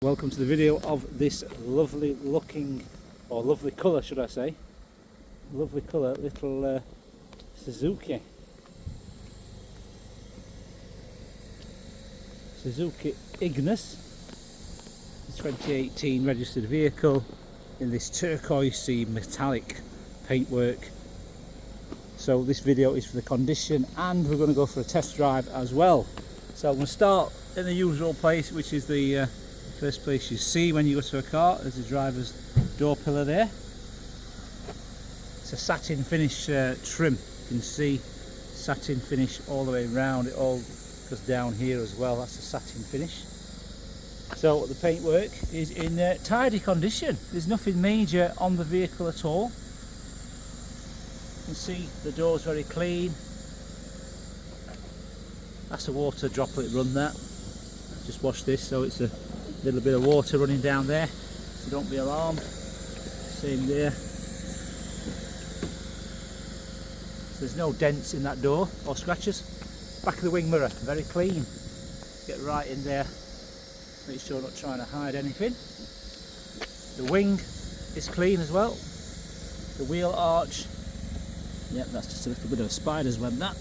Welcome to the video of this lovely looking, or lovely colour should I say, lovely colour little Suzuki Ignis. It's a 2018 registered vehicle in this turquoisey metallic paintwork. So this video is for the condition, and we're going to go for a test drive as well. So I'm going to start in the usual place, which is the first place you see when you go to a car. There's the driver's door pillar there. It's a satin finish trim. You can see satin finish all the way around. It all goes down here as well. That's a satin finish. So the paintwork is in tidy condition. There's nothing major on the vehicle at all. You can see the door's very clean. That's a water droplet run, that. Just watch this, so it's a little bit of water running down there, so don't be alarmed. Same there. So there's no dents in that door or scratches. Back of the wing mirror, very clean. Get right in there, make sure you're not trying to hide anything. The wing is clean as well. The wheel arch, yep, that's just a little bit of a spider's web, that.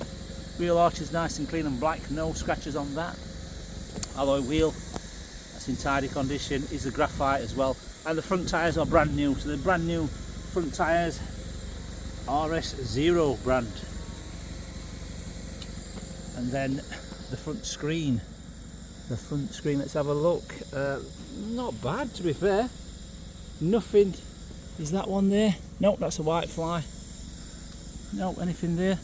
Wheel arch is nice and clean and black, no scratches on that. Alloy wheel, in tidy condition, is the graphite as well, and the front tyres are brand new. So the brand new front tyres, RS0 brand. And then the front screen, let's have a look. Not bad, to be fair. Nothing. Is that one there? Nope, that's a white fly. Nope, anything there?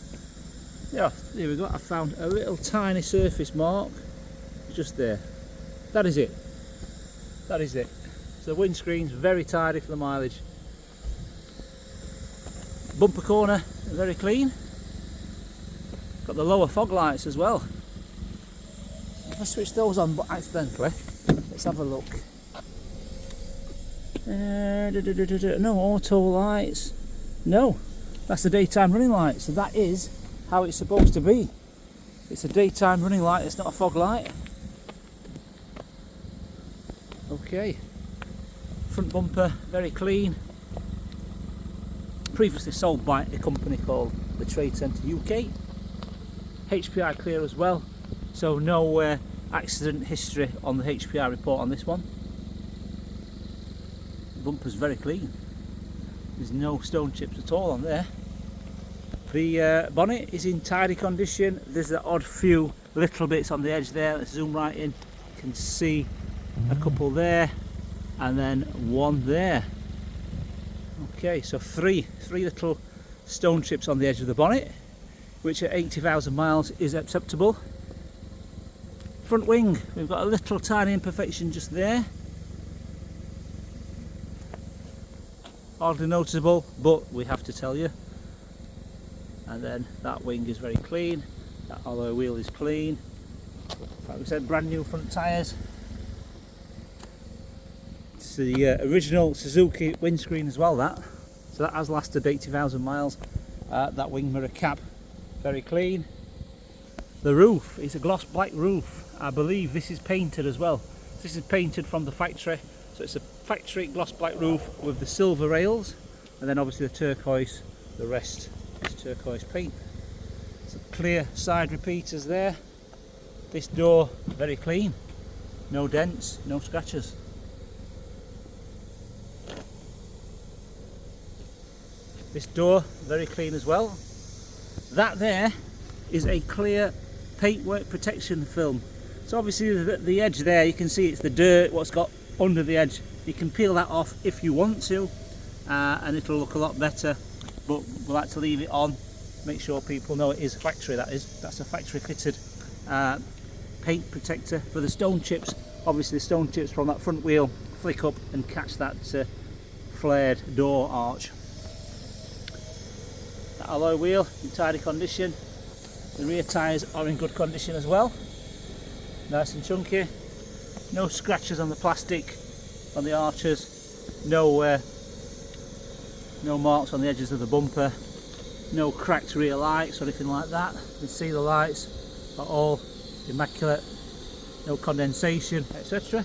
Yeah, there we go. I found a little tiny surface mark just there. That is it. That is it. So the windscreen's very tidy for the mileage. Bumper corner, very clean. Got the lower fog lights as well. I switched those on accidentally. Let's have a look. No auto lights. No, that's the daytime running light. So that is how it's supposed to be. It's a daytime running light, it's not a fog light. Okay, front bumper very clean. Previously sold by a company called the Trade Centre UK. HPI clear as well, so no accident history on the HPI report on this one. The bumper's very clean. There's no stone chips at all on there. The bonnet is in tidy condition. There's the odd few little bits on the edge there. Let's zoom right in. You can see a couple there, and then one there. Okay, so three little stone chips on the edge of the bonnet, which at 80,000 miles is acceptable. Front wing, we've got a little tiny imperfection just there. Hardly noticeable, but we have to tell you. And then that wing is very clean. That alloy wheel is clean. Like we said, brand new front tyres. It's the original Suzuki windscreen as well, that. So that has lasted 80,000 miles. That wing mirror cap, very clean. The roof is a gloss black roof. I believe this is painted as well. This is painted from the factory. So it's a factory gloss black roof with the silver rails, and then obviously the turquoise, the rest is turquoise paint. Some clear side repeaters there. This door, very clean. No dents, no scratches. This door, very clean as well. That there is a clear paintwork protection film. So obviously the edge there, you can see it's the dirt, what's got under the edge. You can peel that off if you want to, and it'll look a lot better. But we like to leave it on, make sure people know it is factory, that is. That's a factory fitted paint protector for the stone chips. Obviously the stone chips from that front wheel flick up and catch that flared door arch. That alloy wheel in tidy condition. The rear tyres are in good condition as well. Nice and chunky. No scratches on the plastic, on the arches. No marks on the edges of the bumper. No cracked rear lights or anything like that. You can see the lights are all immaculate. No condensation, etc.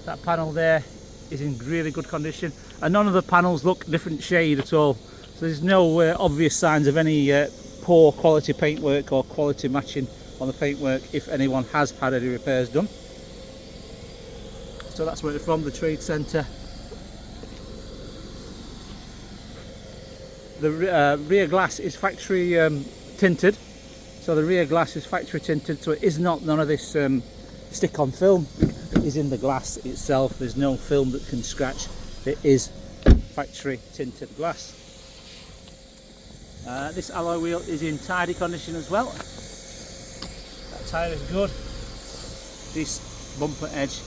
That panel there is in really good condition, and none of the panels look different shade at all. So there's no obvious signs of any poor quality paintwork or quality matching on the paintwork if anyone has had any repairs done. So that's where it's from, the trade centre. The rear glass is factory tinted, so the rear glass is factory tinted, so it is not, none of this stick-on film is in the glass itself. There's no film that can scratch. It is factory tinted glass. This alloy wheel is in tidy condition as well. That tyre is good. This bumper edge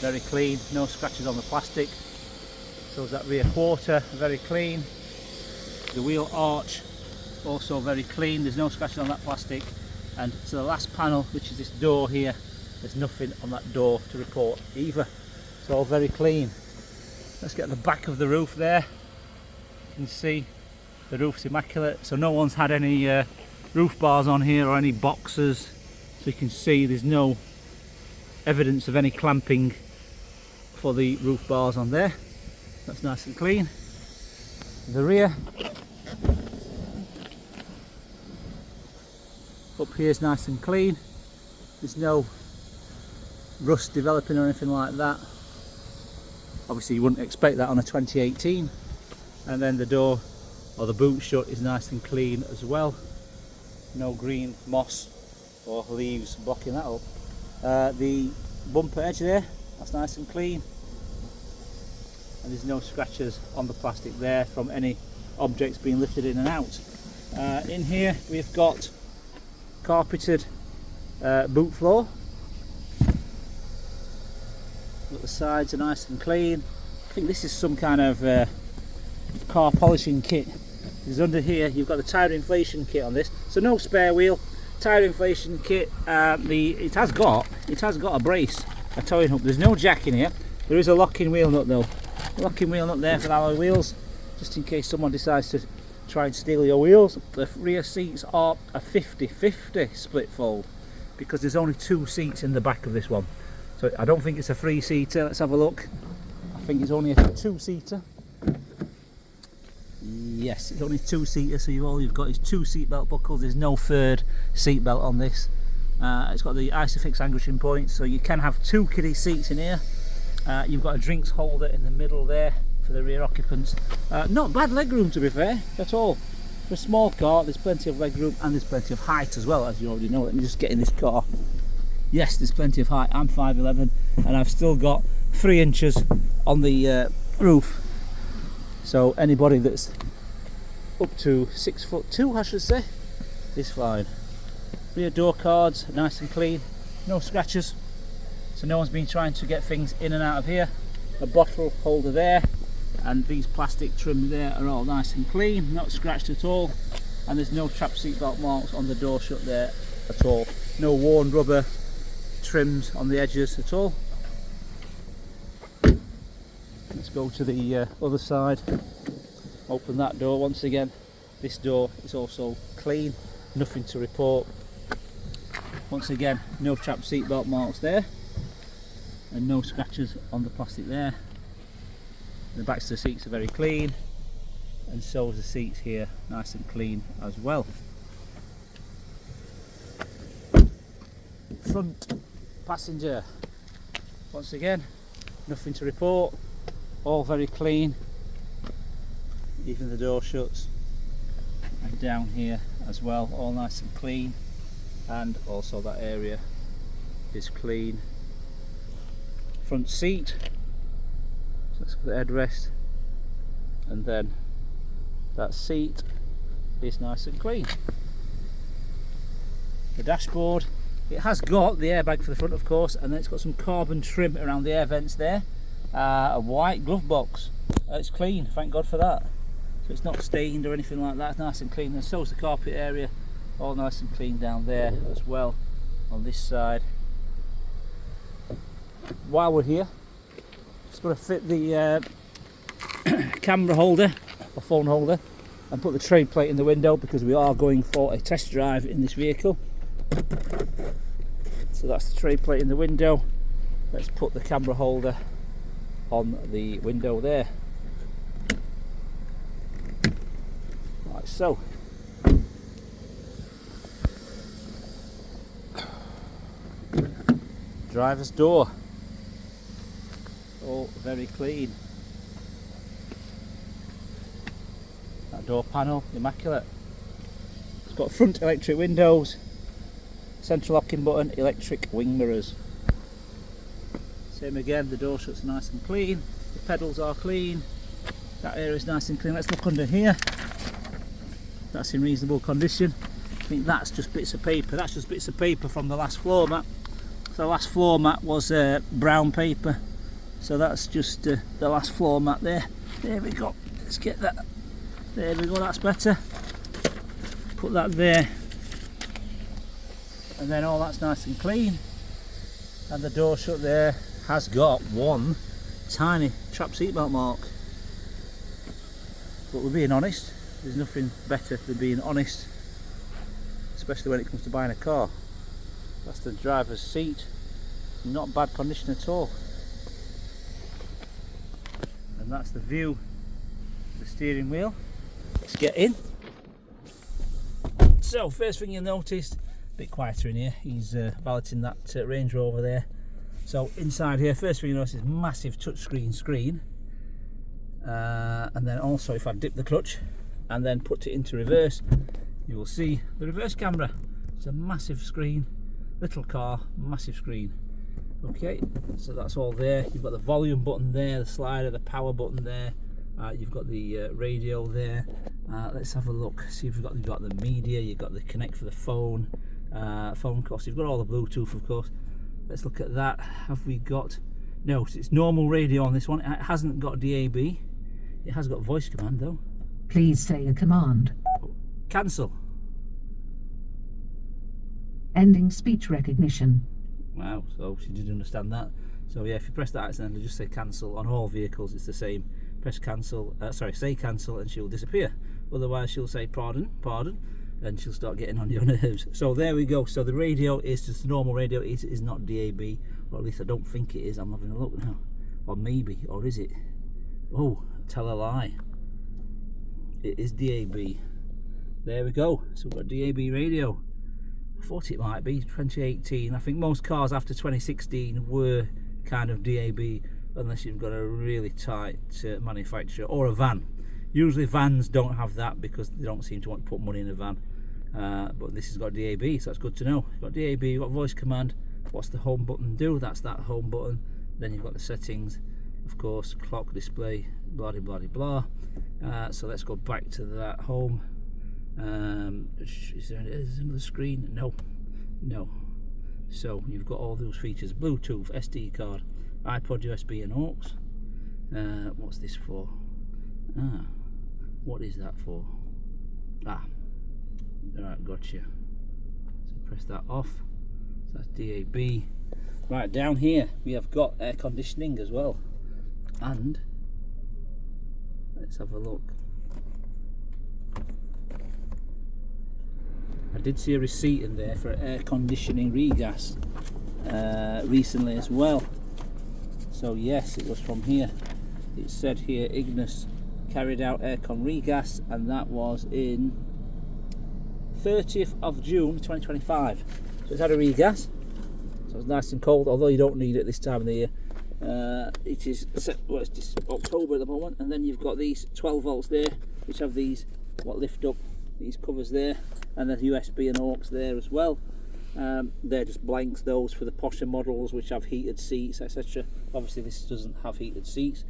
very clean, no scratches on the plastic. So is that rear quarter, very clean. The wheel arch also very clean, there's no scratches on that plastic. And to the last panel, which is this door here, there's nothing on that door to report either. It's all very clean. Let's get the back of the roof there. You can see the roof's immaculate, so no one's had any roof bars on here or any boxes. So you can see there's no evidence of any clamping for the roof bars on there. That's nice and clean. The rear up here is nice and clean. There's no rust developing or anything like that. Obviously you wouldn't expect that on a 2018. And then the door or the boot shut is nice and clean as well. No green moss or leaves blocking that up. The bumper edge there, that's nice and clean. And there's no scratches on the plastic there from any objects being lifted in and out. In here we've got carpeted boot floor. Look, the sides are nice and clean. I think this is some kind of car polishing kit. Because under here you've got the tyre inflation kit on this, so no spare wheel. Tyre inflation kit. It has got a brace, a towing hook. There's no jack in here. There is a locking wheel nut though. Locking wheel nut there for the alloy wheels, just in case someone decides to try and steal your wheels. The rear seats are a 50-50 split fold, because there's only 2 seats in the back of this one. So I don't think it's a 3-seater. Let's have a look. I think it's only a 2-seater. Yes, it's only 2-seater, so all you've got is 2 seatbelt buckles. There's no 3rd seatbelt on this. It's got the Isofix anchoring points, so you can have 2 kiddie seats in here. You've got a drinks holder in the middle there for the rear occupants. Not bad legroom, to be fair, at all. For a small car, there's plenty of legroom and there's plenty of height as well, as you already know. Let me just get in this car. Yes, there's plenty of height. I'm 5'11", and I've still got 3 inches on the roof. So anybody that's up to 6'2", I should say, is fine. Rear door cards, nice and clean, no scratches. So no one's been trying to get things in and out of here. A bottle holder there, and these plastic trims there are all nice and clean, not scratched at all. And there's no trap seatbelt marks on the door shut there at all. No worn rubber trims on the edges at all. Let's go to the other side. Open that door once again. This door is also clean, nothing to report. Once again, no trap seatbelt marks there, and no scratches on the plastic there. The backs of the seats are very clean, and so is the seats here, nice and clean as well. Front passenger, once again, nothing to report, all very clean, even the door shuts, and down here as well, all nice and clean, and also that area is clean. Front seat, so let's go to the headrest, and then that seat is nice and clean. The dashboard, it has got the airbag for the front, of course, and then it's got some carbon trim around the air vents there. A white glove box, it's clean, thank God for that. So it's not stained or anything like that, it's nice and clean. And so is the carpet area, all nice and clean down there as well on this side. While we're here, just going to fit the camera holder or phone holder and put the trade plate in the window, because we are going for a test drive in this vehicle. So that's the trade plate in the window, let's put the camera holder on the window there, like so. Driver's door, all very clean. That door panel, immaculate. It's got front electric windows, central locking button, electric wing mirrors. Same again, the door shuts nice and clean, the pedals are clean, that area is nice and clean. Let's look under here. That's in reasonable condition. I think that's just bits of paper. That's just bits of paper from the last floor mat. So the last floor mat was brown paper. So that's just the last floor mat there. There we go. Let's get that. There we go, that's better. Put that there. And then all that's nice and clean. And the door shut there has got one tiny trap seatbelt mark. But we're being honest. There's nothing better than being honest, especially when it comes to buying a car. That's the driver's seat, not bad condition at all. And that's the view of the steering wheel. Let's get in. So first thing you'll notice, a bit quieter in here, he's valeting that Range Rover there. So inside here, first thing you notice is massive touchscreen screen. And then also if I dip the clutch and then put it into reverse, you will see the reverse camera. It's a massive screen. Little car, massive screen. Okay, so that's all there. You've got the volume button there, the slider, the power button there. You've got the radio there. Let's have a look. See if you've got the media. You've got the connect for the phone, phone course. You've got all the Bluetooth, of course. Let's look at that. Have we got? No, it's normal radio on this one. It hasn't got DAB. It has got voice command though. Please say a command. Cancel. Ending speech recognition. Wow, so she did understand that. So yeah, if you press that accidentally, just say cancel. On all vehicles it's the same. Press cancel, say cancel, and she'll disappear. Otherwise she'll say pardon, and she'll start getting on your nerves. So there we go. So the radio is just a normal radio. It is not DAB, or at least I don't think it is. I'm having a look now. Or maybe, or is it? Oh, tell a lie. It is DAB. There we go. So we've got DAB radio. I thought it might be 2018. I think most cars after 2016 were kind of DAB, unless you've got a really tight manufacturer or a van. Usually vans don't have that because they don't seem to want to put money in a van. But this has got DAB, so that's good to know. You've got DAB, you've got voice command. What's the home button do? That's that home button. Then you've got the settings, of course, clock, display, blah blah blah blah. So let's go back to that home. Is there another screen? No. So you've got all those features: Bluetooth, SD card, iPod, USB, and aux. What's this for? What is that for? Alright, gotcha. So press that off. So that's DAB. Right, down here we have got air conditioning as well. And let's have a look. I did see a receipt in there for air conditioning regas recently as well. So yes, it was from here. It said here Ignis carried out aircon regas, and that was in 30th of June 2025. So it's had a regas, so it's nice and cold, although you don't need it this time of the year. It is well, it's October at the moment, and then you've got these 12 volts there, which have these lift up, these covers there, and then USB and aux there as well. They're just blanks, those for the posher models which have heated seats, etc. Obviously this doesn't have heated seats.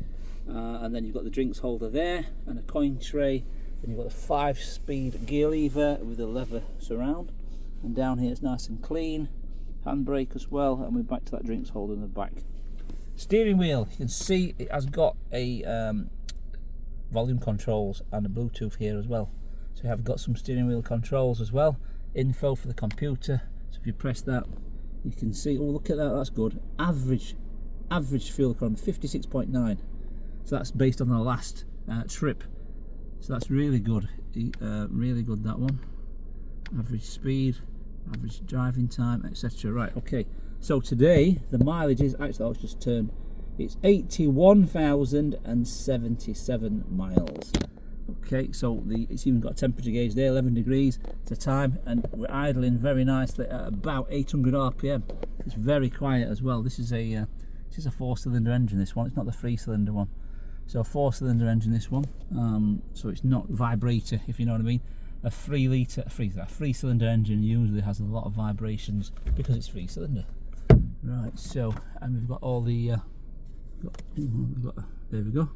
And then you've got the drinks holder there and a coin tray. Then you've got the 5-speed gear lever with a leather surround, and down here it's nice and clean. Handbrake as well, and we're back to that drinks holder in the back. Steering wheel, you can see it has got a volume controls and a Bluetooth here as well. So you have got some steering wheel controls as well. Info for the computer. So if you press that, you can see. Oh, look at that. That's good. Average fuel economy 56.9. So that's based on the last trip. So that's really good. Really good, that one. Average speed, average driving time, etc. Right. Okay. So today the mileage is actually, I've just turned, it's 81,077 miles. Okay, so it's even got a temperature gauge there, 11 degrees to time, and we're idling very nicely at about 800 RPM. It's very quiet as well. This is a 4-cylinder engine, this one. It's not the 3-cylinder one. So a 4-cylinder engine, this one. So it's not vibrator, if you know what I mean. A 3-cylinder engine usually has a lot of vibrations because it's 3-cylinder. Right, so, and we've got all the there we go.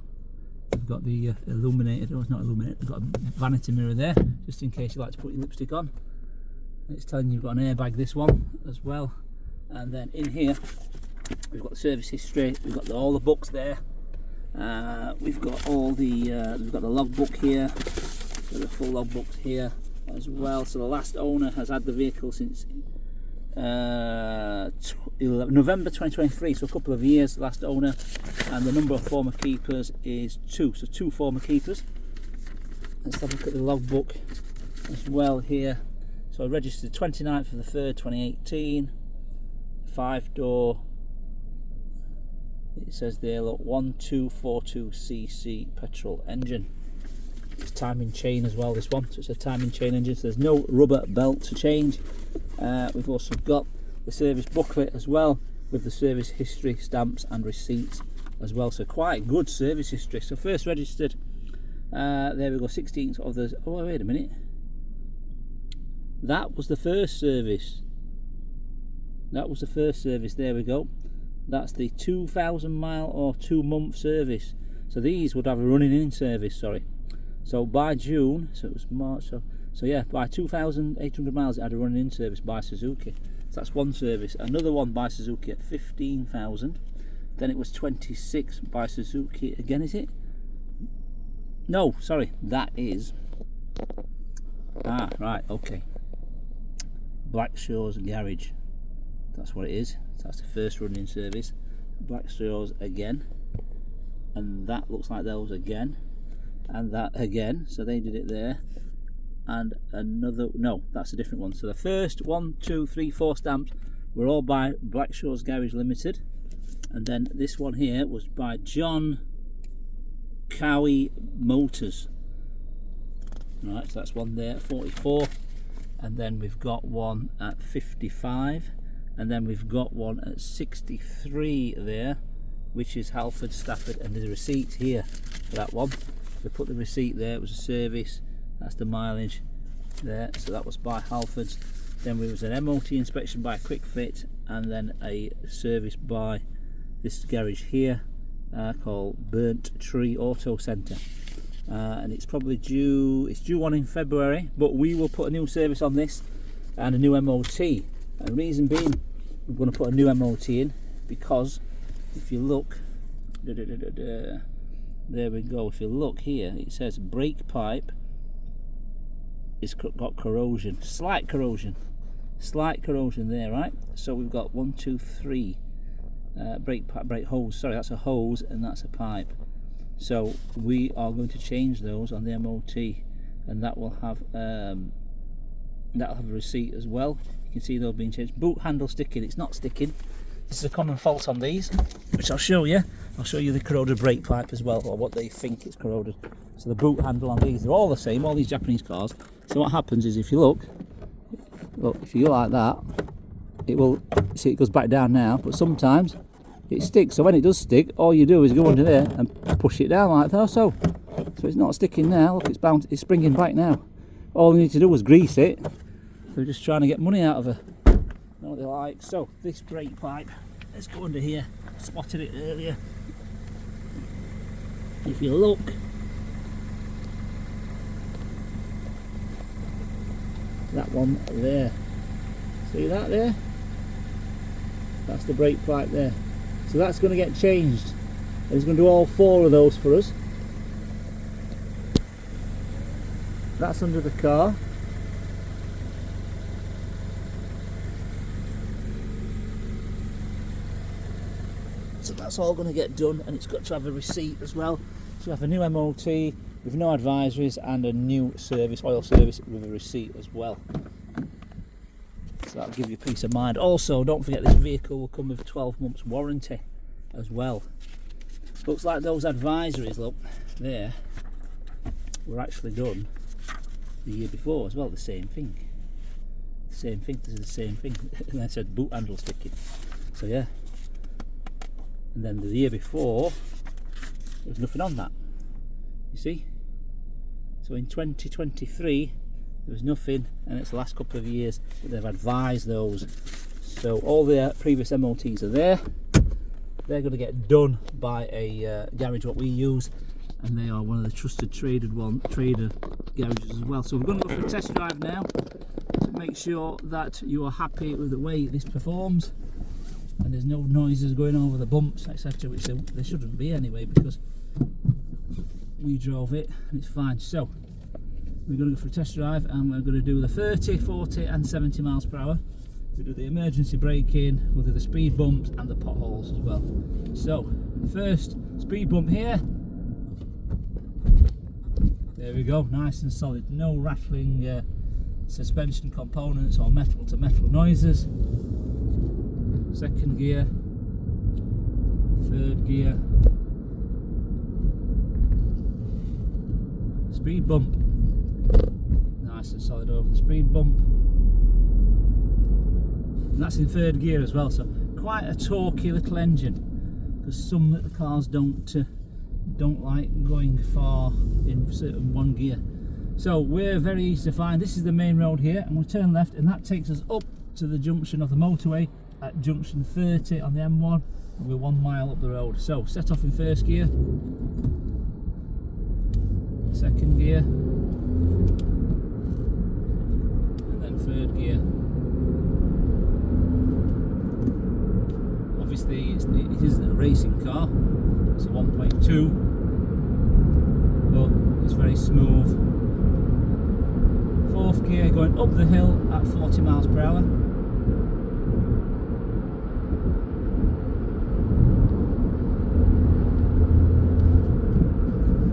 We've got the illuminated, oh, it's not illuminated, we've got a vanity mirror there, just in case you like to put your lipstick on. It's telling you you've got an airbag, this one as well. And then in here we've got the service history, we've got all the books there, we've got all the we've got the logbook here, so the full logbook here as well. So the last owner has had the vehicle since November 2023, so a couple of years, last owner, and the number of former keepers is 2, so 2 former keepers. Let's have a look at the logbook as well here. So registered 29th of the 3rd 2018, 5-door, it says there, look, 1242cc petrol engine. It's timing chain as well, this one, so it's a timing chain engine, so there's no rubber belt to change. We've also got the service booklet as well, with the service history, stamps and receipts as well, so quite good service history. So first registered, there we go, 16th of the, oh wait a minute, that was the first service, there we go, that's the 2,000 mile or 2-month service. So these would have a running in service, sorry. So by June, so it was March, so yeah, by 2,800 miles it had a running in service by Suzuki. So that's one service. Another one by Suzuki at 15,000. Then it was 26 by Suzuki again, is it? No, sorry, that is, right, okay, Blackshaw's Garage, that's what it is. So that's the first running service. Blackshaw's again, and that looks like those again, and that again, so they did it there, and another, no, that's a different one. So the first 1, 2, 3, 4 stamps were all by Blackshaw's Garage Limited, and then this one here was by John Cowie Motors. Right, so that's one there at 44, and then we've got one at 55, and then we've got one at 63 there, which is Halford Stafford, and there's a receipt here for that one. We put the receipt there, it was a service, that's the mileage there, so that was by Halfords. Then there was an MOT inspection by Quick Fit, and then a service by this garage here called Burnt Tree Auto Centre, and it's probably due, it's due one in February, but we will put a new service on this and a new MOT. And the reason being we're going to put a new MOT in because if you look, there we go, if you look here it says brake pipe it's got corrosion, slight corrosion there, right? So we've got 1, 2, 3 brake hose, sorry, that's a hose and that's a pipe. So we are going to change those on the MOT, and that will have that'll have a receipt as well. You can see those being changed. Boot handle sticking, it's not sticking. This is a common fault on these, which I'll show you. I'll show you the corroded brake pipe as well, or what they think it's corroded. So the boot handle on these, they're all the same, all these Japanese cars. So what happens is if you look, if you go like that, it will, see it goes back down now, but sometimes it sticks. So when it does stick, all you do is go under there and push it down like that, so it's not sticking now. Look, it's bound, it's springing back now. All you need to do was grease it. They're just trying to get money out of her. Know what they like. So this brake pipe, let's go under here. Spotted it earlier. If you look, that one there, see that there? That's the brake pipe there. So that's going to get changed. And he's going to do all 4 of those for us. That's under the car. So that's all going to get done, and it's got to have a receipt as well. So we have a new MOT with no advisories and a new service, oil service with a receipt as well. So So that'll give you peace of mind. Also, don't forget this vehicle will come with 12 months warranty as well. Looks like those advisories, look, there, were actually done the year before as well, the same thing. Same thing, this is the same thing. And I said boot handle sticking. So yeah. And then the year before, there was nothing on that. You see? So in 2023, there was nothing, and it's the last couple of years that they've advised those. So all the previous MOTs are there. They're going to get done by a garage what we use, and they are one of the trusted trader garages as well. So we're going to go for a test drive now to make sure that you are happy with the way this performs, and there's no noises going over the bumps, etc., which there shouldn't be anyway, because we drove it and it's fine. So we're going to go for a test drive, and we're going to do the 30, 40 and 70 miles per hour. We do the emergency braking, we'll do the speed bumps and the potholes as well. So first speed bump here. There we go, nice and solid, no rattling suspension components or metal to metal noises. Second gear, third gear, speed bump, nice and solid over the speed bump, and that's in third gear as well. So quite a torquey little engine, because some little cars don't like going far in certain one gear. So we're very easy to find. This is the main road here, and we'll turn left, and that takes us up to the junction of the motorway at junction 30 on the M1, and we're 1 mile up the road. So set off in first gear, second gear, and then third gear. Obviously it isn't a racing car, it's a 1.2, but it's very smooth. Fourth gear, going up the hill at 40 miles per hour.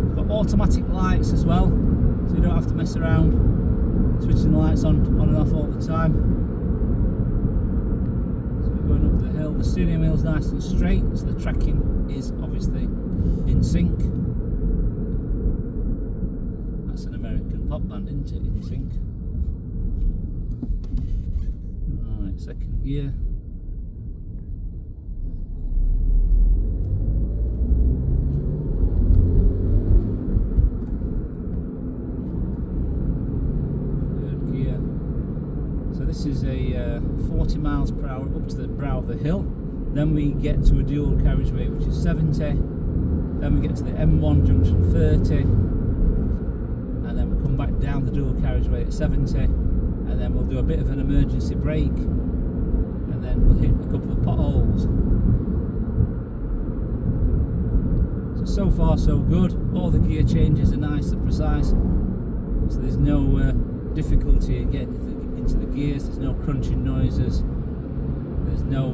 It's got automatic lights as well, so you don't have to mess around switching the lights on and off all the time. So we're going up the hill. The steering wheel's nice and straight, so the tracking is obviously in sync. That's an American pop band, isn't it? In sync. Alright, second gear. Third gear. So this is a 40 miles per hour up to the brow of the hill. Then we get to a dual carriageway which is 70. Then we get to the M1 junction 30. And then we'll come back down the dual carriageway at 70, and then we'll do a bit of an emergency brake, and then we'll hit a couple of potholes. So far so good. All the gear changes are nice and precise, so there's no difficulty in getting into the gears. There's no crunching noises, there's no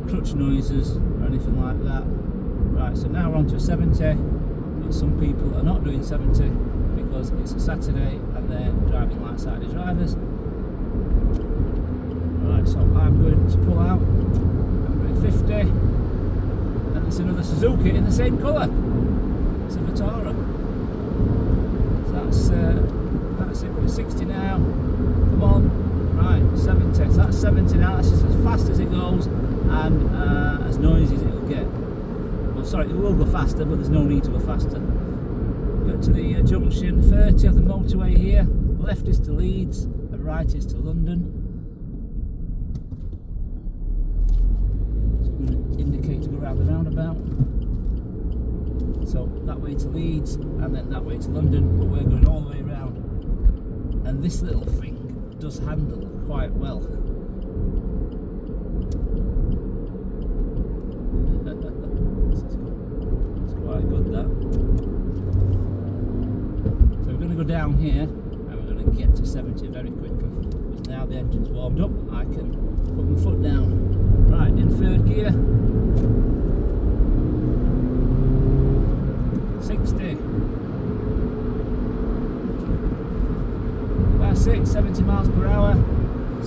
clutch noises or anything like that. Right, so now we're on to a 70, but some people are not doing 70 because it's a Saturday and they're driving like Saturday drivers. Right, so I'm going to pull out. I'm going 50, and it's another Suzuki in the same colour. It's a Vitara. So that's it. We're 60 now. Come on. Right, 70. So that's 70 now. That's just as fast as it goes, and as noisy as it'll get. Well, sorry, it will go faster, but there's no need to go faster. Get to the junction 30 of the motorway here. Left is to Leeds, and right is to London. So I'm going to indicate to go around the roundabout. So that way to Leeds, and then that way to London, but we're going all the way around. And this little thing does handle quite well. It's quite good, that. Go down here, and we're going to get to 70 very quickly, because now the engine's warmed up, I can put my foot down. Right, in third gear, 60, that's it, 70 miles per hour.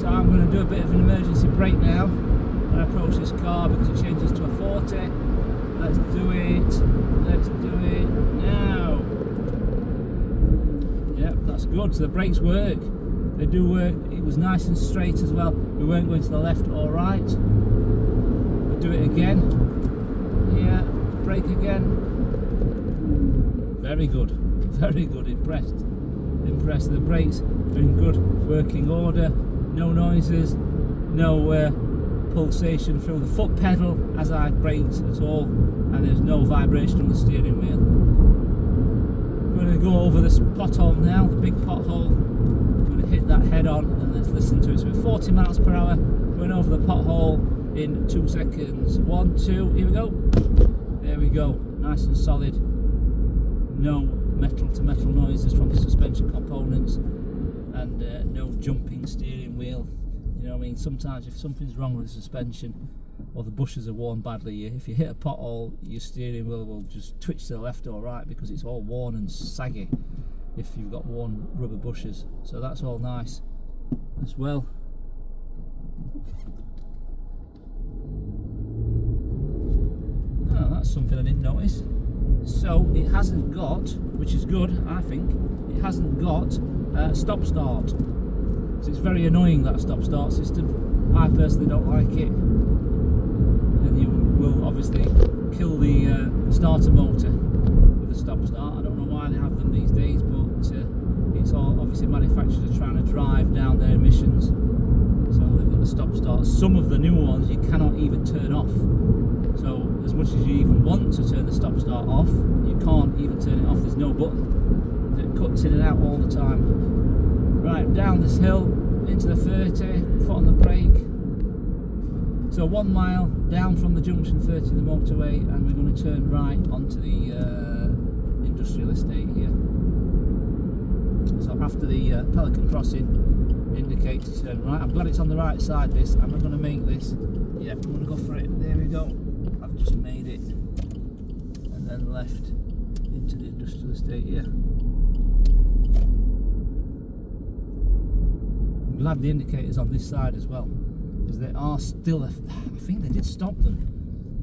So I'm going to do a bit of an emergency brake now when I approach this car because it changes to a 40. Let's do it. Let's do it now. Yep, that's good. So the brakes work. They do work. It was nice and straight as well. We weren't going to the left or right. We'll do it again. Yeah, brake again. Very good. Very good. Impressed. Impressed. The brakes are in good working order. No noises. No pulsation through the foot pedal as I braked at all. And there's no vibration on the steering wheel. I'm going to go over this pothole now, the big pothole. I'm going to hit that head on and let's listen to it. So we're 40 miles per hour, going over the pothole in 2 seconds. 1, 2, here we go. There we go, nice and solid. No metal to metal noises from the suspension components and no jumping steering wheel. You know what I mean? Sometimes if something's wrong with the suspension or the bushes are worn badly, if you hit a pothole, your steering wheel will just twitch to the left or right because it's all worn and saggy if you've got worn rubber bushes. So that's all nice as well. Oh, that's something I didn't notice. So it hasn't got, which is good I think, it hasn't got stop start. So it's very annoying, that stop start system. I personally don't like it. And you will obviously kill the starter motor with a stop start. I don't know why they have them these days, but it's all obviously manufacturers are trying to drive down their emissions, so they've got the stop start. Some of the new ones you cannot even turn off, so as much as you even want to turn the stop start off, you can't even turn it off. There's no button, it cuts in and out all the time. Right, down this hill into the 30, foot on the brake. So 1 mile down from the junction 30 of the motorway, and we're going to turn right onto the industrial estate here. So after the Pelican Crossing, indicate to turn right. I'm glad it's on the right side this. Am I going to make this? Yeah, I'm going to go for it. There we go. I've just made it. And then left into the industrial estate here. I'm glad the indicator's on this side as well, because there are still, I think they did stop them.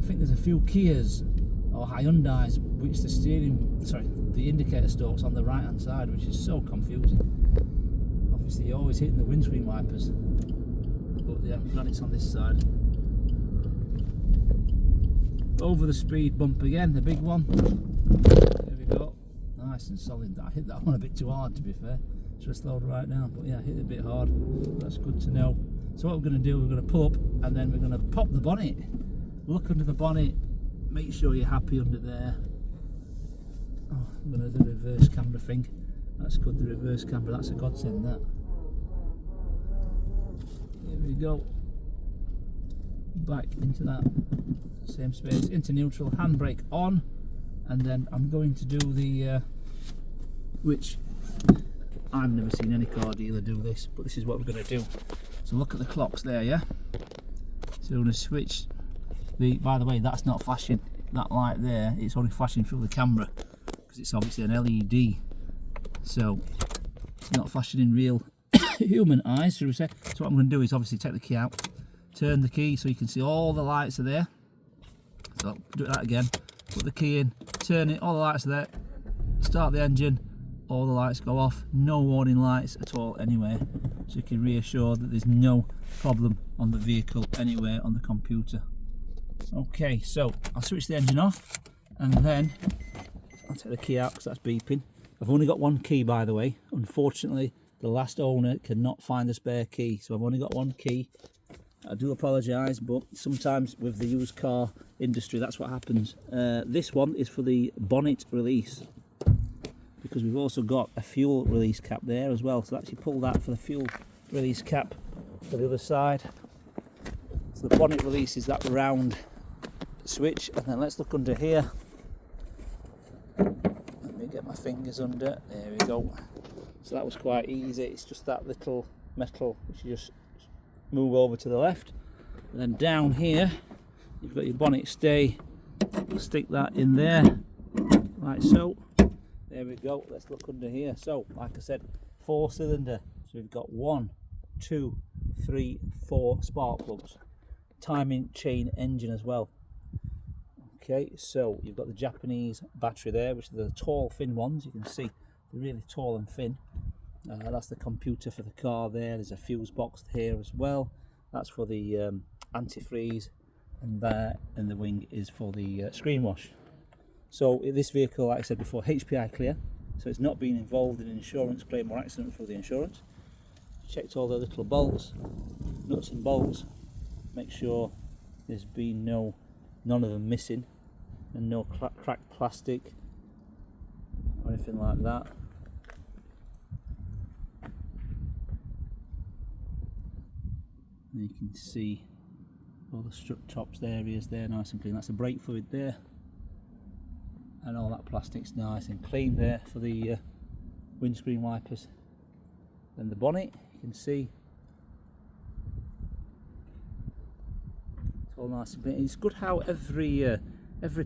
I think there's a few Kias or Hyundais which the indicator stalk's on the right hand side, which is so confusing. Obviously you're always hitting the windscreen wipers, but yeah, I'm glad it's on this side. Over the speed bump again, the big one. There we go, nice and solid. I hit that one a bit too hard, to be fair. Should have slowed right down, but yeah, I hit it a bit hard. That's good to know. So what we're going to do, we're going to pull up and then we're going to pop the bonnet. Look under the bonnet, make sure you're happy under there. Oh, I'm going to do the reverse camera thing. That's good, the reverse camera, that's a godsend, that. Here we go. Back into that same space, into neutral, handbrake on, and then I'm going to do the, which I've never seen any car dealer do this, but this is what we're going to do. So look at the clocks there, yeah? So we're going to switch the, by the way, that's not flashing, that light there, it's only flashing through the camera, because it's obviously an LED, so it's not flashing in real human eyes, should we say. So what I'm going to do is obviously take the key out, turn the key so you can see all the lights are there. So do that again, put the key in, turn it, all the lights are there, start the engine, all the lights go off, no warning lights at all anywhere, so you can reassure that there's no problem on the vehicle anywhere on the computer. Okay, so I'll switch the engine off and then I'll take the key out because that's beeping. I've only got one key, by the way. Unfortunately, the last owner cannot find the spare key, so I've only got one key. I do apologise, but sometimes with the used car industry that's what happens. This one is for the bonnet release, because we've also got a fuel release cap there as well, so actually pull that for the fuel release cap for the other side. So the bonnet release is that round switch, and then let's look under here. Let me get my fingers under, there we go. So that was quite easy, it's just that little metal which you just move over to the left, and then down here you've got your bonnet stay, stick that in there like so. There we go, let's look under here. So like I said, 4-cylinder, so we've got 1, 2, 3, 4 spark plugs. Timing chain engine as well. Okay, so you've got the Japanese battery there, which are the tall, thin ones. You can see they're really tall and thin. That's the computer for the car there. There's a fuse box here as well. That's for the antifreeze, and there in the wing is for the screen wash. So this vehicle, like I said before, HPI clear, so it's not been involved in an insurance claim or accident for the insurance. Checked all the little bolts, nuts and bolts, make sure there's been none of them missing, and no cracked plastic or anything like that. And you can see all the strut tops areas there, nice and clean. That's the brake fluid there, and all that plastic's nice and clean there for the windscreen wipers. And the bonnet, you can see it's all nice and clean. It's good how every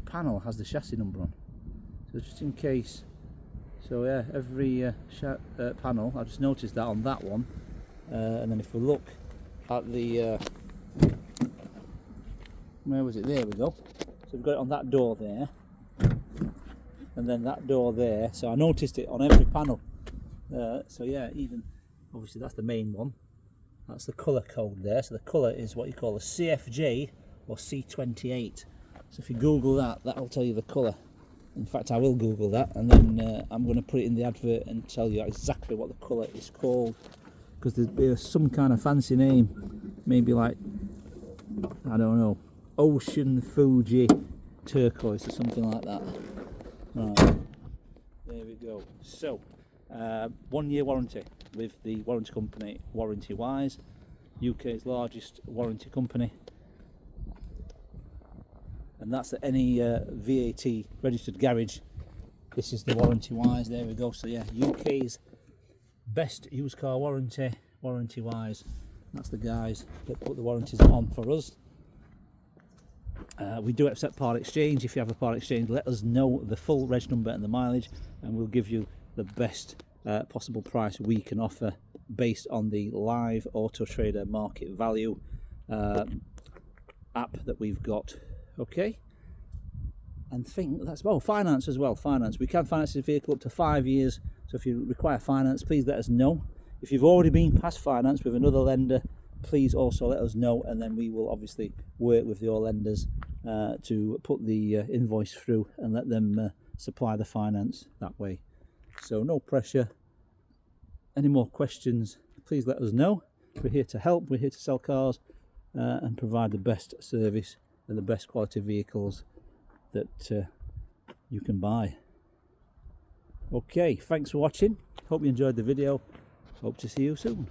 panel has the chassis number on, so just in case. So yeah, every panel, I just noticed that on that one. And then if we look at the where was it? There we go. So we've got it on that door there, and then that door there. So I noticed it on every panel. So yeah, even obviously that's the main one. That's the colour code there. So the colour is what you call a CFJ or C28. So if you Google that, that'll tell you the colour. In fact, I will Google that, and then I'm going to put it in the advert and tell you exactly what the colour is called. Because there's some kind of fancy name, maybe like, I don't know, Ocean Fuji Turquoise or something like that. Right, there we go. So 1 year warranty with the warranty company Warranty Wise, UK's largest warranty company, and that's at any VAT registered garage. This is the Warranty Wise. There we go. So yeah, UK's best used car warranty, Warranty Wise. That's the guys that put the warranties on for us. We do accept part exchange. If you have a part exchange, let us know the full reg number and the mileage, and we'll give you the best possible price we can offer based on the live Auto Trader market value app that we've got. Okay, and think that's finance as well. Finance, we can finance this vehicle up to 5 years. So if you require finance, please let us know. If you've already been past finance with another lender, please also let us know, and then we will obviously work with your lenders to put the invoice through and let them supply the finance that way. So no pressure. Any more questions, please let us know. We're here to help. We're here to sell cars and provide the best service and the best quality vehicles that you can buy. Okay, thanks for watching. Hope you enjoyed the video. Hope to see you soon.